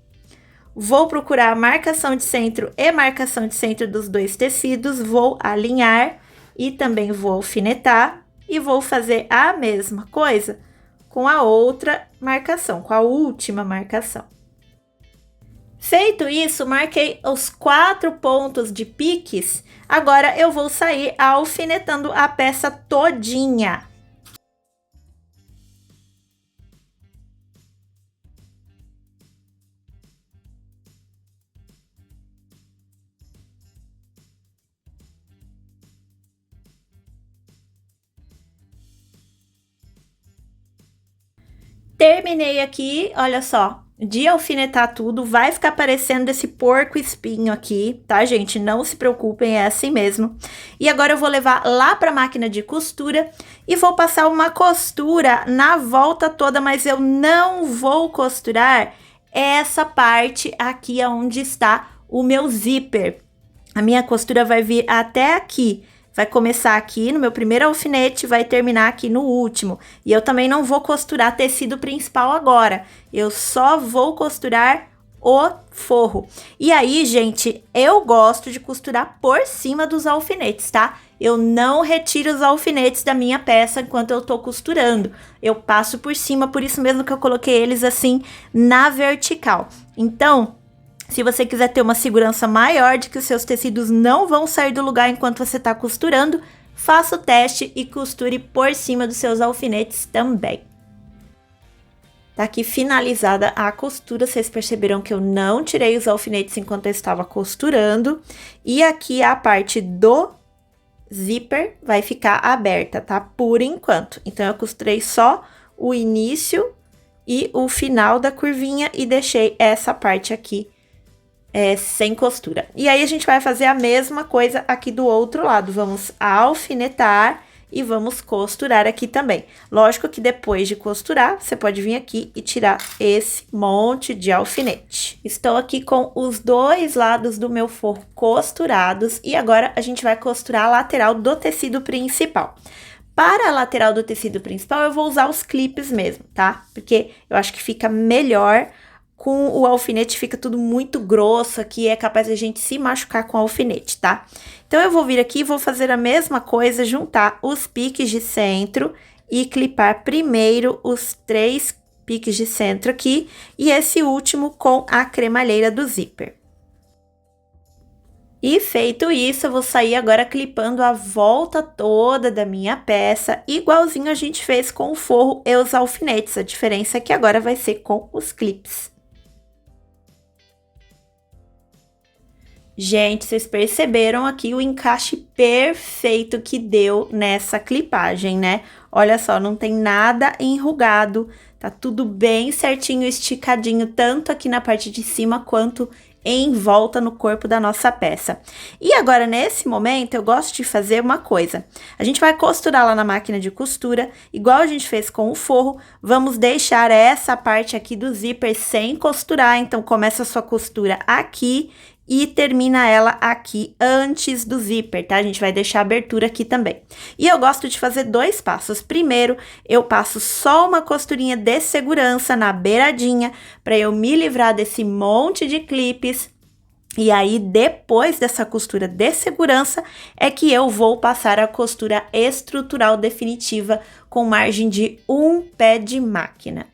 Vou procurar a marcação de centro e marcação de centro dos dois tecidos, vou alinhar e também vou alfinetar e vou fazer a mesma coisa com a outra marcação, com a última marcação. Feito isso, marquei os 4 pontos de piques, agora eu vou sair alfinetando a peça todinha. Terminei aqui, olha só, de alfinetar tudo, vai ficar parecendo esse porco espinho aqui, tá, gente? Não se preocupem, é assim mesmo. E agora eu vou levar lá pra máquina de costura e vou passar uma costura na volta toda, mas eu não vou costurar essa parte aqui onde está o meu zíper. A minha costura vai vir até aqui. vai começar aqui no meu primeiro alfinete, vai terminar aqui no último. E eu também não vou costurar tecido principal agora, eu só vou costurar o forro. E aí, gente, eu gosto de costurar por cima dos alfinetes, tá? Eu não retiro os alfinetes da minha peça enquanto eu tô costurando. Eu passo por cima, por isso mesmo que eu coloquei eles assim na vertical. Então, se você quiser ter uma segurança maior de que os seus tecidos não vão sair do lugar enquanto você tá costurando, faça o teste e costure por cima dos seus alfinetes também. Tá aqui finalizada a costura, vocês perceberam que eu não tirei os alfinetes enquanto eu estava costurando. E aqui a parte do zíper vai ficar aberta, tá? Por enquanto. Então, eu costurei só o início e o final da curvinha e deixei essa parte aqui sem costura. E aí, a gente vai fazer a mesma coisa aqui do outro lado. Vamos alfinetar e vamos costurar aqui também. Lógico que depois de costurar, você pode vir aqui e tirar esse monte de alfinete. Estou aqui com os dois lados do meu forro costurados e agora a gente vai costurar a lateral do tecido principal. Para a lateral do tecido principal, eu vou usar os clipes mesmo, tá? Porque eu acho que fica melhor. Com o alfinete fica tudo muito grosso aqui, é capaz de a gente se machucar com o alfinete, tá? Então, eu vou vir aqui e vou fazer a mesma coisa, juntar os piques de centro e clipar primeiro os 3 piques de centro aqui e esse último com a cremalheira do zíper. E feito isso, eu vou sair agora clipando a volta toda da minha peça, igualzinho a gente fez com o forro e os alfinetes. A diferença é que agora vai ser com os clips. Gente, vocês perceberam aqui o encaixe perfeito que deu nessa clipagem, né? Olha só, não tem nada enrugado, tá tudo bem certinho, esticadinho, tanto aqui na parte de cima quanto em volta no corpo da nossa peça. E agora, nesse momento, eu gosto de fazer uma coisa. A gente vai costurar lá na máquina de costura, igual a gente fez com o forro, vamos deixar essa parte aqui do zíper sem costurar, então começa a sua costura aqui e termina ela aqui antes do zíper, tá? A gente vai deixar a abertura aqui também. E eu gosto de fazer 2 passos. Primeiro, eu passo só uma costurinha de segurança na beiradinha, para eu me livrar desse monte de clipes. E aí, depois dessa costura de segurança, é que eu vou passar a costura estrutural definitiva com margem de 1 pé de máquina.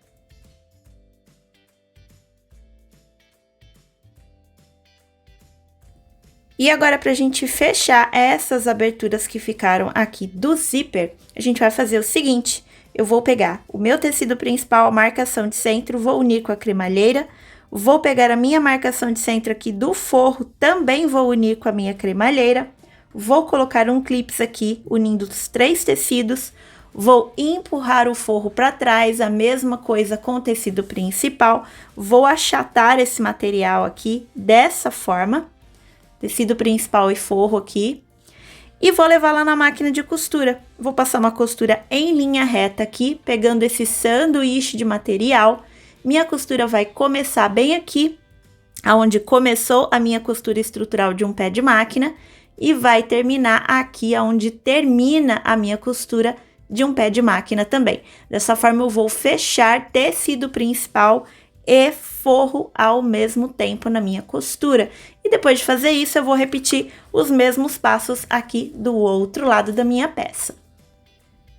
E agora, pra gente fechar essas aberturas que ficaram aqui do zíper, a gente vai fazer o seguinte: eu vou pegar o meu tecido principal, a marcação de centro, vou unir com a cremalheira, vou pegar a minha marcação de centro aqui do forro, também vou unir com a minha cremalheira, vou colocar um clips aqui, unindo os 3 tecidos, vou empurrar o forro para trás, a mesma coisa com o tecido principal, vou achatar esse material aqui dessa forma, tecido principal e forro aqui, e vou levar lá na máquina de costura. Vou passar uma costura em linha reta aqui, pegando esse sanduíche de material. Minha costura vai começar bem aqui, aonde começou a minha costura estrutural de 1 pé de máquina, e vai terminar aqui, aonde termina a minha costura de 1 pé de máquina também. Dessa forma, eu vou fechar tecido principal e forro ao mesmo tempo na minha costura. E depois de fazer isso, eu vou repetir os mesmos passos aqui do outro lado da minha peça.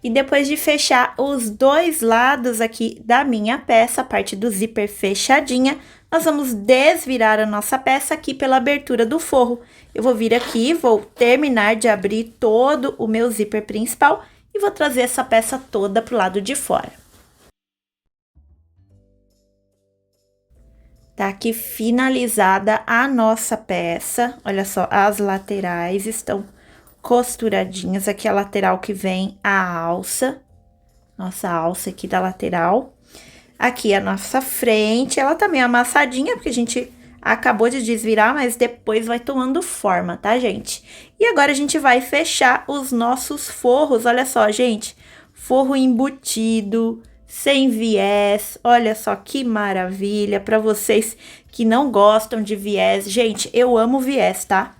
E depois de fechar os 2 lados aqui da minha peça, a parte do zíper fechadinha, nós vamos desvirar a nossa peça aqui pela abertura do forro. Eu vou vir aqui, vou terminar de abrir todo o meu zíper principal e vou trazer essa peça toda pro lado de fora. Tá aqui finalizada a nossa peça, olha só, as laterais estão costuradinhas, aqui a lateral que vem a alça, nossa alça aqui da lateral. Aqui a nossa frente, ela tá meio amassadinha, porque a gente acabou de desvirar, mas depois vai tomando forma, tá, gente? E agora a gente vai fechar os nossos forros, olha só, gente, forro embutido, sem viés, olha só que maravilha, para vocês que não gostam de viés. Gente, eu amo viés, tá?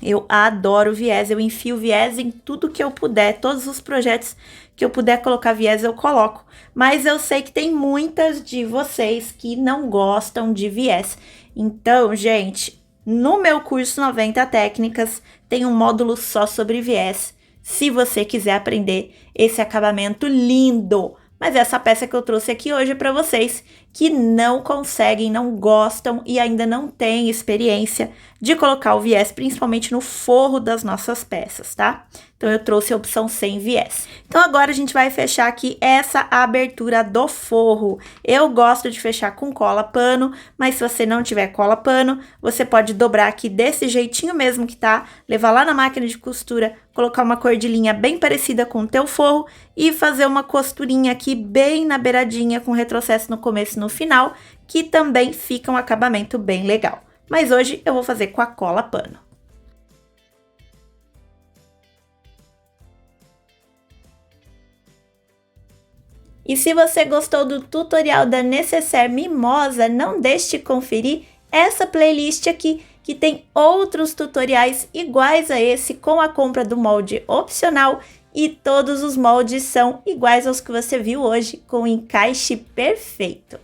Eu adoro viés, eu enfio viés em tudo que eu puder, todos os projetos que eu puder colocar viés eu coloco. Mas eu sei que tem muitas de vocês que não gostam de viés. Então, gente, no meu curso 90 técnicas tem um módulo só sobre viés. Se você quiser aprender esse acabamento lindo, mas essa peça que eu trouxe aqui hoje para vocês que não conseguem, não gostam e ainda não têm experiência de colocar o viés, principalmente no forro das nossas peças, tá? Então, eu trouxe a opção sem viés. Então, agora a gente vai fechar aqui essa abertura do forro. Eu gosto de fechar com cola pano, mas se você não tiver cola pano, você pode dobrar aqui desse jeitinho mesmo que tá, levar lá na máquina de costura, colocar uma cordilhinha bem parecida com o teu forro e fazer uma costurinha aqui bem na beiradinha com retrocesso no começo e no final, que também fica um acabamento bem legal. Mas hoje eu vou fazer com a cola pano. E se você gostou do tutorial da Necessaire Mimosa, não deixe de conferir essa playlist aqui, que tem outros tutoriais iguais a esse, com a compra do molde opcional, e todos os moldes são iguais aos que você viu hoje, com o encaixe perfeito.